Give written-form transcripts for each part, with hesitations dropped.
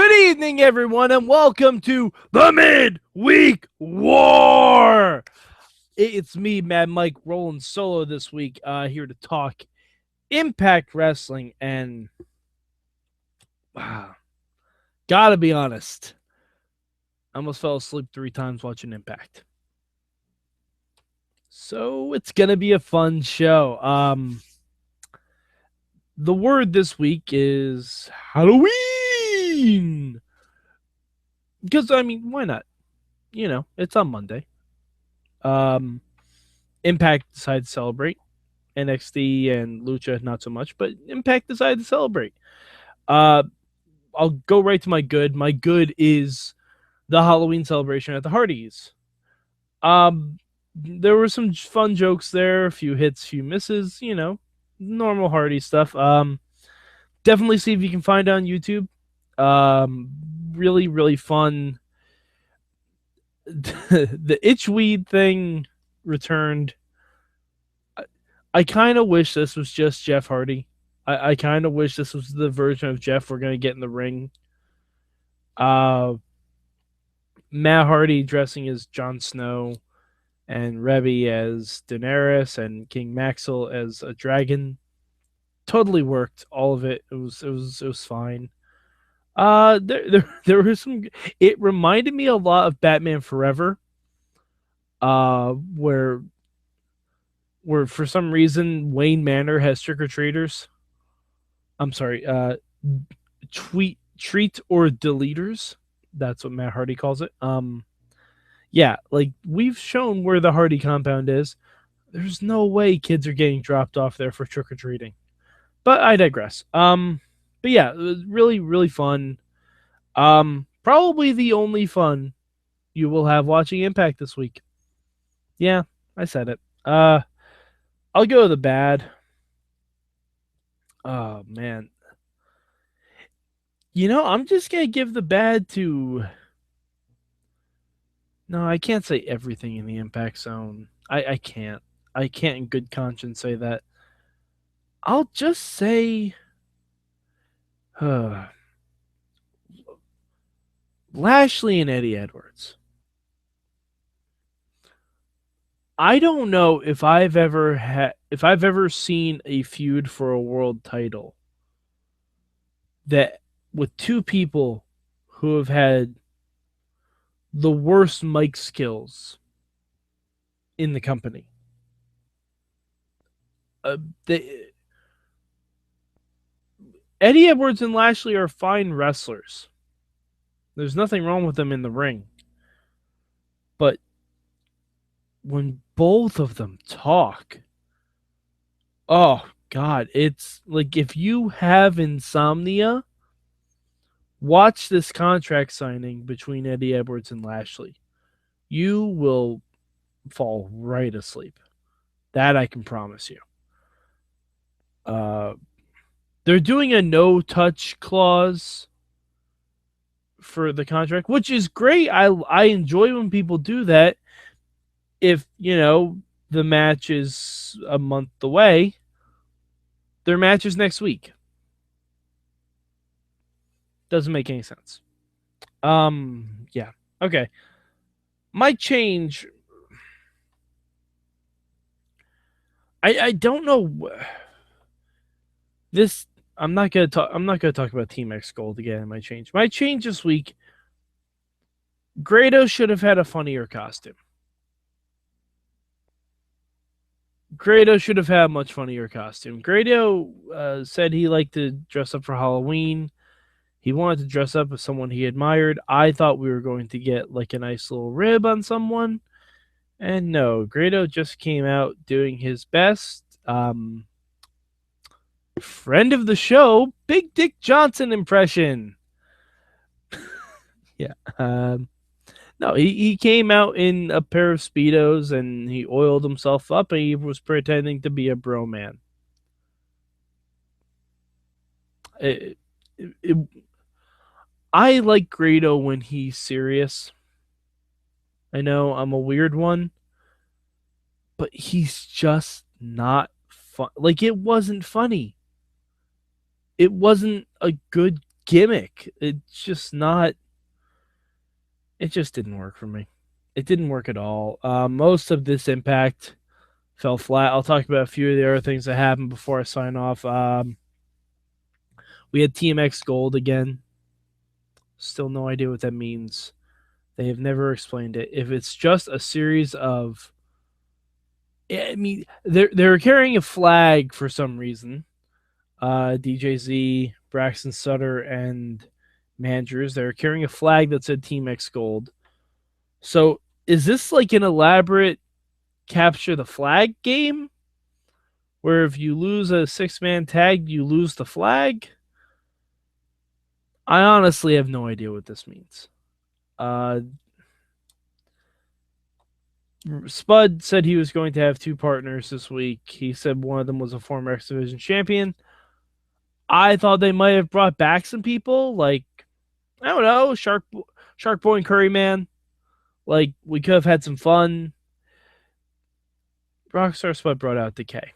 Good evening, everyone, and welcome to the Midweek War. It's me, Mad Mike, rolling solo this week, here to talk Impact Wrestling. And gotta be honest, I almost fell asleep 3 times watching Impact. So it's gonna be a fun show. The word this week is Halloween. Because, why not? It's on Monday. Impact decided to celebrate. NXT and Lucha not so much, but Impact decided to celebrate. I'll go right to my good. My good is the Halloween celebration at the Hardys. There were some fun jokes there, a few hits, few misses, normal Hardy stuff. Definitely see if you can find it on YouTube. Really, really fun. The itchweed thing returned. I kind of wish this was just Jeff Hardy. I kind of wish this was the version of Jeff we're going to get in the ring. Matt Hardy dressing as Jon Snow and Reby as Daenerys and King Maxwell as a dragon. Totally worked. All of it. It was fine. There was some. It reminded me a lot of Batman Forever. Where for some reason Wayne Manor has trick-or-treaters. I'm sorry, treat or deleters. That's what Matt Hardy calls it. Yeah, like we've shown where the Hardy compound is. There's no way kids are getting dropped off there for trick-or-treating. But I digress. But yeah, it was really, really fun. Probably the only fun you will have watching Impact this week. Yeah, I said it. I'll go to the bad. Oh, man. I'm just going to give the bad to... No, I can't say everything in the Impact Zone. I can't. I can't in good conscience say that. I'll just say... Lashley and Eddie Edwards. I don't know if I've ever seen a feud for a world title that with two people who have had the worst mic skills in the company. Eddie Edwards and Lashley are fine wrestlers. There's nothing wrong with them in the ring. But when both of them talk, oh God, it's like if you have insomnia, watch this contract signing between Eddie Edwards and Lashley. You will fall right asleep. That I can promise you. They're doing a no-touch clause for the contract, which is great. I enjoy when people do that. If, the match is a month away, their match is next week. Doesn't make any sense. Yeah. Okay. My change... I don't know... This... I'm not gonna talk about Team X Gold again in my change. My change this week... Grado should have had a funnier costume. Grado should have had a much funnier costume. Grado said he liked to dress up for Halloween. He wanted to dress up as someone he admired. I thought we were going to get like a nice little rib on someone. And no, Grado just came out doing his best. Friend of the show, Big Dick Johnson impression. Yeah. No, he came out in a pair of Speedos and he oiled himself up and he was pretending to be a bro man. I like Grado when he's serious. I know I'm a weird one, but he's just not fun. Like, it wasn't funny. It wasn't a good gimmick. It's just not. It just didn't work for me. It didn't work at all. Most of this Impact fell flat. I'll talk about a few of the other things that happened before I sign off. We had TMX Gold again. Still no idea what that means. They have never explained it. If it's just a series of, I mean, they're carrying a flag for some reason. DJZ, Braxton Sutter, and Mandrews. They're carrying a flag that said Team X Gold. So is this like an elaborate capture the flag game? Where if you lose a 6-man tag, you lose the flag? I honestly have no idea what this means. Spud said he was going to have 2 partners this week. He said one of them was a former X Division champion. I thought they might have brought back some people, like, I don't know, Shark Boy and Curry Man. Like, we could have had some fun. Rockstar Spud brought out Decay.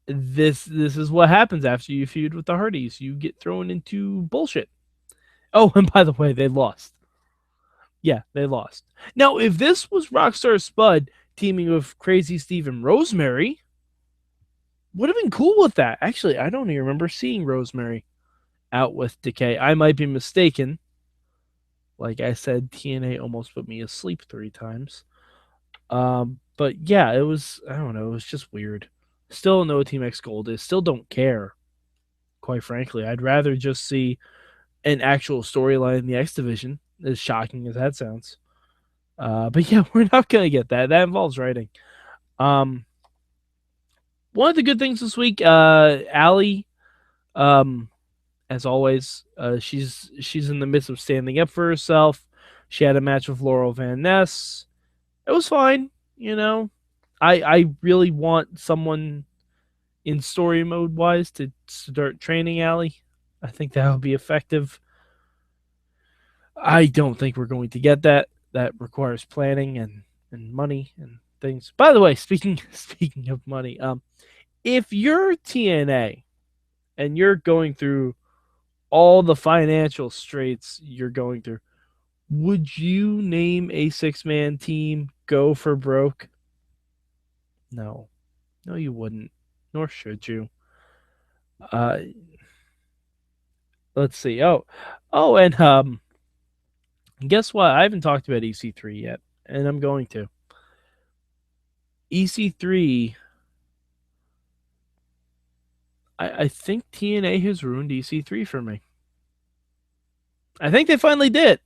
This is what happens after you feud with the Hardys. You get thrown into bullshit. Oh, and by the way, they lost. Yeah, they lost. Now, if this was Rockstar Spud teaming with Crazy Steve and Rosemary, would have been cool with that. Actually, I don't even remember seeing Rosemary out with Decay. I might be mistaken. Like I said, TNA almost put me asleep 3 times. But yeah, it was, I don't know, it was just weird. Still no Team X Gold is. Still don't care. Quite frankly, I'd rather just see an actual storyline in the X Division, as shocking as that sounds. But yeah, we're not gonna get that. That involves writing. One of the good things this week, Allie, as always, she's in the midst of standing up for herself. She had a match with Laurel Van Ness. It was fine, you know. I really want someone in story mode wise to start training Allie. I think that would be effective. I don't think we're going to get that. That requires planning and money and things. By the way, speaking of money, if you're TNA and you're going through all the financial straits you're going through, would you name a 6-man team Go for Broke? No. No, you wouldn't. Nor should you. Let's see. Oh, and guess what? I haven't talked about EC3 yet, and I'm going to. EC3. I think TNA has ruined EC3 for me. I think they finally did.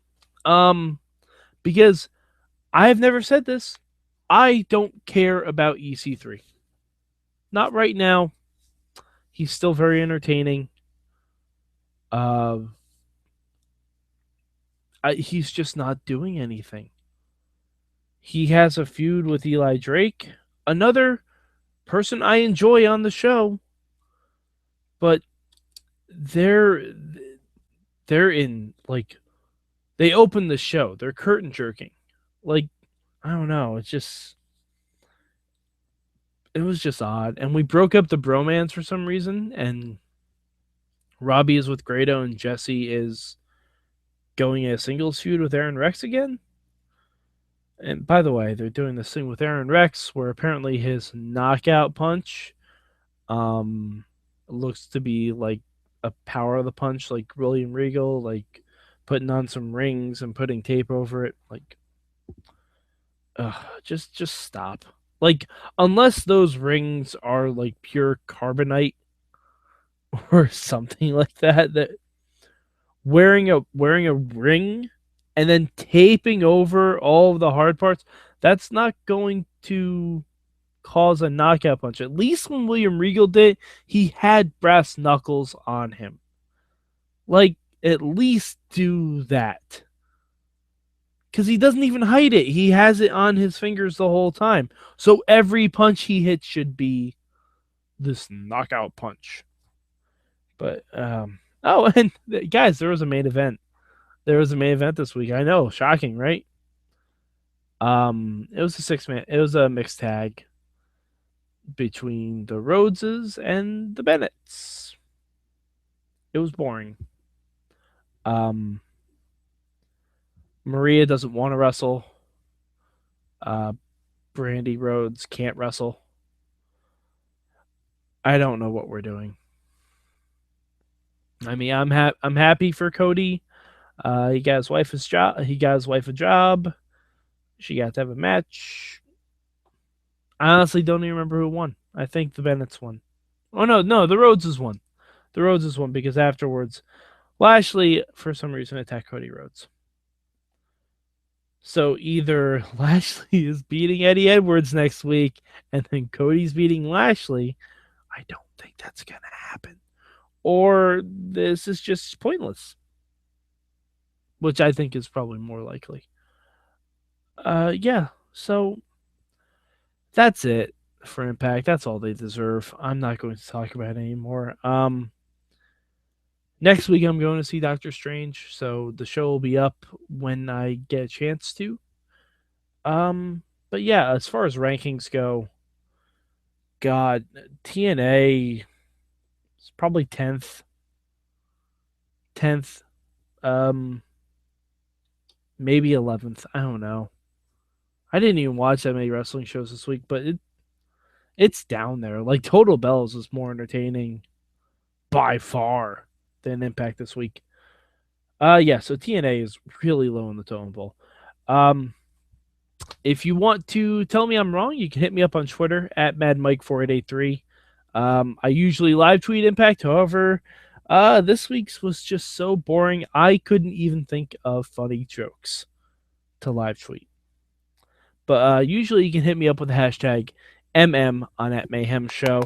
Because I have never said this. I don't care about EC3. Not right now. He's still very entertaining. He's just not doing anything. He has a feud with Eli Drake, another person I enjoy on the show, but they're in, like, they open the show. They're curtain jerking. Like, I don't know. It was just odd. And we broke up the bromance for some reason, and Robbie is with Grado and Jesse is going a singles feud with Aron Rex again. And by the way, they're doing this thing with Aron Rex where apparently his knockout punch looks to be like a power of the punch, like William Regal, like putting on some rings and putting tape over it. Like, just stop. Like, unless those rings are like pure carbonite or something like that wearing a ring and then taping over all of the hard parts, that's not going to cause a knockout punch. At least when William Regal did, he had brass knuckles on him. Like, at least do that. Because he doesn't even hide it. He has it on his fingers the whole time. So every punch he hits should be this knockout punch. But, oh, and guys, there was a main event. There was a main event this week. I know, shocking, right? It was a 6-man. It was a mixed tag between the Rhodeses and the Bennetts. It was boring. Maria doesn't want to wrestle. Brandy Rhodes can't wrestle. I don't know what we're doing. I mean, I'm happy for Cody. He got his wife a job. She got to have a match. I honestly don't even remember who won. I think the Bennett's won. Oh no, the Rhodeses won. The Rhodeses won because afterwards, Lashley for some reason attacked Cody Rhodes. So either Lashley is beating Eddie Edwards next week, and then Cody's beating Lashley. I don't think that's gonna happen. Or this is just pointless, which I think is probably more likely. Yeah. So that's it for Impact. That's all they deserve. I'm not going to talk about it anymore. Next week I'm going to see Doctor Strange, so the show will be up when I get a chance to. But yeah, as far as rankings go, God, TNA is probably 10th. 10th. Maybe 11th. I don't know. I didn't even watch that many wrestling shows this week, but it's down there. Like Total Bells is more entertaining by far than Impact this week. Yeah, so TNA is really low in the totem pole. If you want to tell me I'm wrong, you can hit me up on Twitter at MadMike4883. I usually live tweet Impact. However, this week's was just so boring, I couldn't even think of funny jokes to live tweet. But usually you can hit me up with the hashtag MM on at Mayhem Show.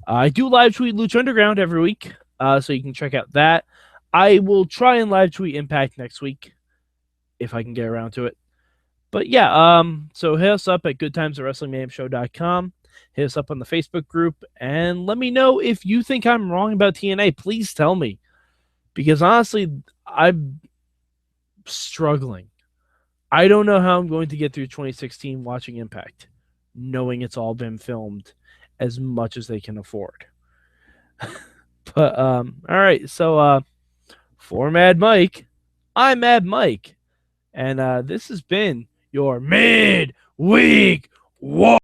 I do live tweet Lucha Underground every week, so you can check out that. I will try and live tweet Impact next week if I can get around to it. But yeah, so hit us up at goodtimes@wrestlingmayhemshow.com. Hit us up on the Facebook group and let me know if you think I'm wrong about TNA. Please tell me. Because honestly, I'm struggling. I don't know how I'm going to get through 2016 watching Impact, knowing it's all been filmed as much as they can afford. But all right, so for Mad Mike, I'm Mad Mike, and this has been your midweek war.